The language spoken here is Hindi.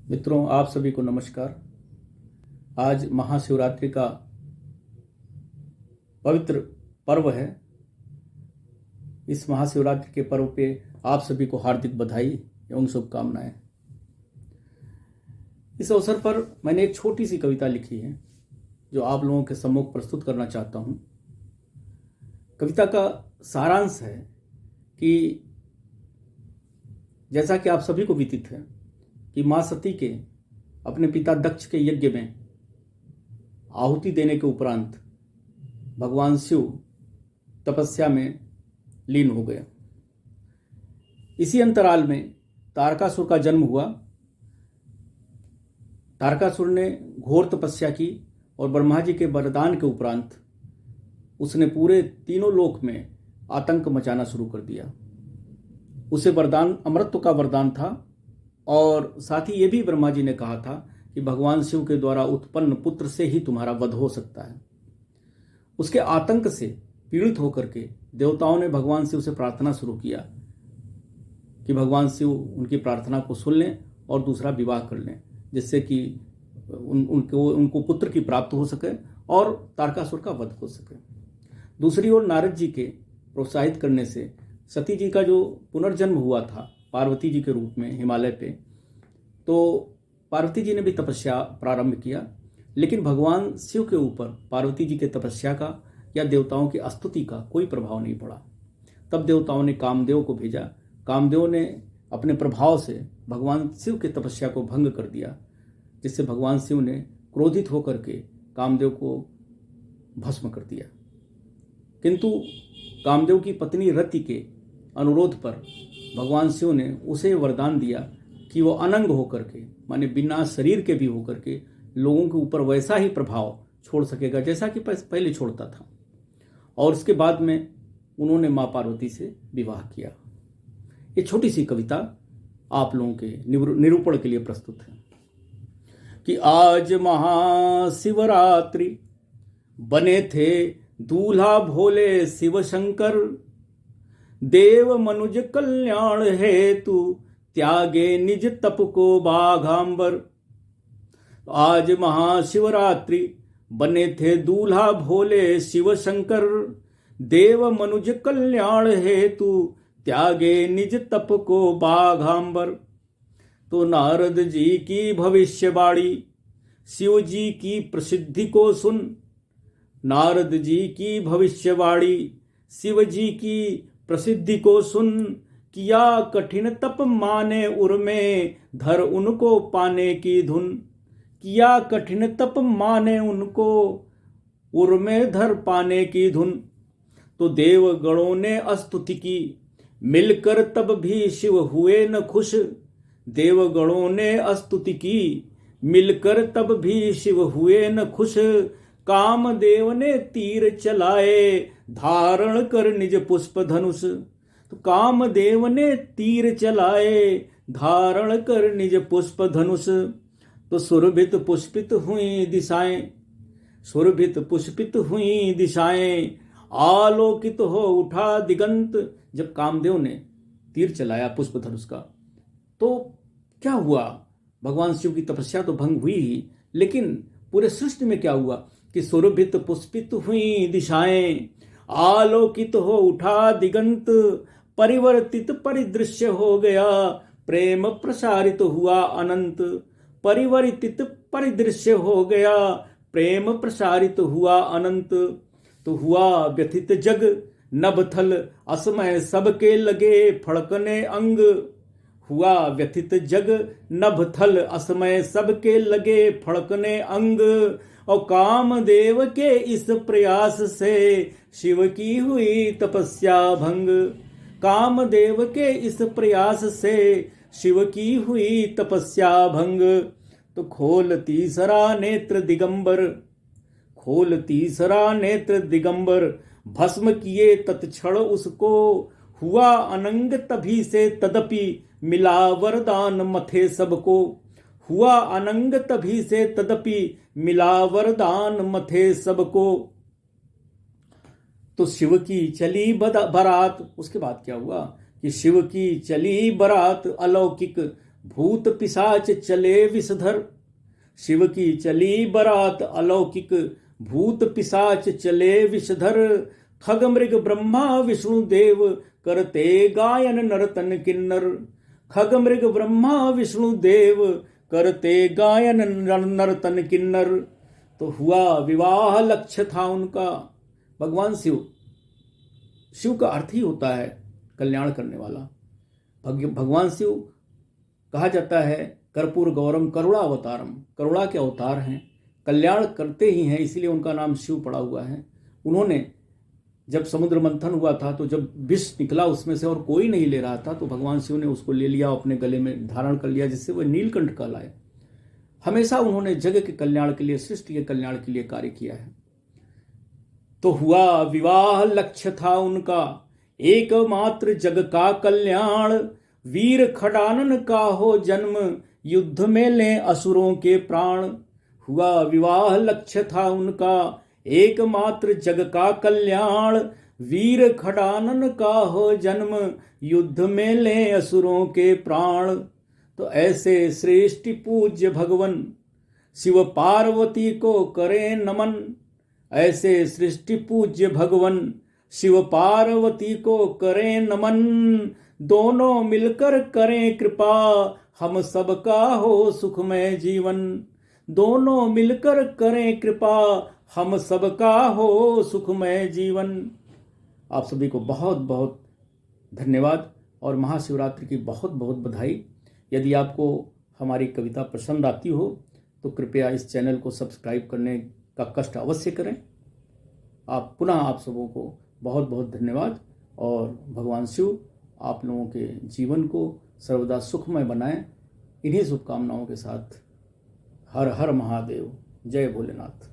मित्रों, आप सभी को नमस्कार। आज महाशिवरात्रि का पवित्र पर्व है। इस महाशिवरात्रि के पर्व पे आप सभी को हार्दिक बधाई एवं शुभकामनाएं। इस अवसर पर मैंने एक छोटी सी कविता लिखी है जो आप लोगों के सम्मुख प्रस्तुत करना चाहता हूं। कविता का सारांश है कि जैसा कि आप सभी को विदित है कि मां सती के अपने पिता दक्ष के यज्ञ में आहुति देने के उपरांत भगवान शिव तपस्या में लीन हो गए। इसी अंतराल में तारकासुर का जन्म हुआ। तारकासुर ने घोर तपस्या की और ब्रह्मा जी के वरदान के उपरांत उसने पूरे तीनों लोक में आतंक मचाना शुरू कर दिया। उसे वरदान अमरत्व का वरदान था और साथ ही ये भी ब्रह्मा जी ने कहा था कि भगवान शिव के द्वारा उत्पन्न पुत्र से ही तुम्हारा वध हो सकता है। उसके आतंक से पीड़ित होकर के देवताओं ने भगवान शिव से प्रार्थना शुरू किया कि भगवान शिव उनकी प्रार्थना को सुन लें और दूसरा विवाह कर लें, जिससे कि उनको पुत्र की प्राप्त हो सके और तारकासुर का वध हो सके। दूसरी ओर नारद जी के प्रोत्साहित करने से सती जी का जो पुनर्जन्म हुआ था पार्वती जी के रूप में हिमालय पे, तो पार्वती जी ने भी तपस्या प्रारंभ किया, लेकिन भगवान शिव के ऊपर पार्वती जी के तपस्या का या देवताओं की स्तुति का कोई प्रभाव नहीं पड़ा। तब देवताओं ने कामदेव को भेजा। कामदेव ने अपने प्रभाव से भगवान शिव के तपस्या को भंग कर दिया, जिससे भगवान शिव ने क्रोधित होकर के कामदेव को भस्म कर दिया। किंतु कामदेव की पत्नी रति के अनुरोध पर भगवान शिव ने उसे वरदान दिया कि वो अनंग होकर के, माने बिना शरीर के भी होकर के लोगों के ऊपर वैसा ही प्रभाव छोड़ सकेगा जैसा कि पहले छोड़ता था। और उसके बाद में उन्होंने मां पार्वती से विवाह किया। ये छोटी सी कविता आप लोगों के निरूपण के लिए प्रस्तुत है कि आज महाशिवरात्रि बने थे दूल्हा भोले शिव शंकर, देव मनुज कल्याण हेतु त्यागे निज तप को बाघांबर। आज महाशिवरात्रि बने थे दूल्हा भोले शिव शंकर, देव मनुज कल्याण हेतु त्यागे निज तप को बाघांबर। तो नारद जी की भविष्यवाणी शिव जी की प्रसिद्धि को सुन, नारद जी की भविष्यवाणी शिव जी की प्रसिद्धि को सुन, किया कठिन तप माने उर्मे धर उनको पाने की धुन। किया कठिन तप माने उनको उर्मे धर पाने की धुन। तो देवगणों ने स्तुति की मिलकर तब भी शिव हुए न खुश। देवगणों ने स्तुति की मिलकर तब भी शिव हुए न खुश। कामदेव ने तीर चलाए धारण कर निज पुष्प धनुष। तो कामदेव ने तीर चलाए धारण कर निज पुष्प धनुष। तो सुरभित पुष्पित हुई दिशाएं, सुरभित पुष्पित हुई दिशाएं, आलोकित हो उठा दिगंत। जब कामदेव ने तीर चलाया पुष्प धनुष का, तो क्या हुआ? भगवान शिव की तपस्या तो भंग हुई ही, लेकिन पूरे सृष्टि में क्या हुआ कि सुरभित पुष्पित हुई दिशाएं, आलोकित हो उठा दिगंत, परिवर्तित परिदृश्य हो गया, प्रेम प्रसारित हुआ अनंत। परिवर्तित परिदृश्य हो गया, प्रेम प्रसारित हुआ अनंत। तो हुआ व्यथित जग नभथल, असमय सबके लगे फड़कने अंग। हुआ व्यथित जग नभथल, असमय सबके लगे फड़कने अंग। और कामदेव के इस प्रयास से शिव की हुई तपस्या भंग। कामदेव के इस प्रयास से शिव की हुई तपस्या भंग। तो खोल तीसरा नेत्र दिगंबर, खोल तीसरा नेत्र दिगंबर, भस्म किए तत्क्षण उसको। हुआ अनंग तभी से तदपि मिला वरदान मथे सबको। हुआ अनंग तभी से तदपि मिला वरदान मथे सबको। तो शिव की चली बारात, उसके बाद क्या हुआ कि शिव की चली बारात अलौकिक, भूत पिशाच चले विषधर। शिव की चली बरात अलौकिक, भूत पिशाच चले विषधर। खग मृग ब्रह्मा विष्णु देव, करते गायन नर्तन किन्नर। खग मृग ब्रह्मा विष्णु देव, करते गायन नर्तन किन्नर। तो हुआ विवाह, लक्ष्य था उनका। भगवान शिव, शिव का अर्थ ही होता है कल्याण करने वाला। भगवान शिव कहा जाता है कर्पूर गौरम करुणावतारम, करुणा के अवतार हैं, कल्याण करते ही हैं, इसलिए उनका नाम शिव पड़ा हुआ है। उन्होंने जब समुद्र मंथन हुआ था तो जब विष निकला उसमें से और कोई नहीं ले रहा था, तो भगवान शिव ने उसको ले लिया, अपने गले में धारण कर लिया, जिससे वह नीलकंठ कहलाए। हमेशा उन्होंने जगत के कल्याण के लिए, सृष्टि के कल्याण के लिए कार्य किया है। तो हुआ विवाह, लक्ष्य था उनका एकमात्र जग का कल्याण। वीर खडानन का हो जन्म, युद्ध में लें असुरों के प्राण। हुआ विवाह, लक्ष्य था उनका एकमात्र जग का कल्याण। वीर खडानन का हो जन्म, युद्ध में लें असुरों के प्राण। तो ऐसे श्रेष्ठ पूज्य भगवन शिव पार्वती को करें नमन। ऐसे सृष्टि पूज्य भगवन शिव पार्वती को करें नमन। दोनों मिलकर करें कृपा, हम सबका हो सुखमय जीवन। दोनों मिलकर करें कृपा, हम सबका हो सुखमय जीवन। आप सभी को बहुत बहुत धन्यवाद और महाशिवरात्रि की बहुत बहुत बधाई। यदि आपको हमारी कविता पसंद आती हो तो कृपया इस चैनल को सब्सक्राइब करने का कष्ट अवश्य करें। पुनः आप सबों को बहुत बहुत धन्यवाद और भगवान शिव आप लोगों के जीवन को सर्वदा सुखमय बनाएं। इन्हीं शुभकामनाओं के साथ हर हर महादेव, जय भोलेनाथ।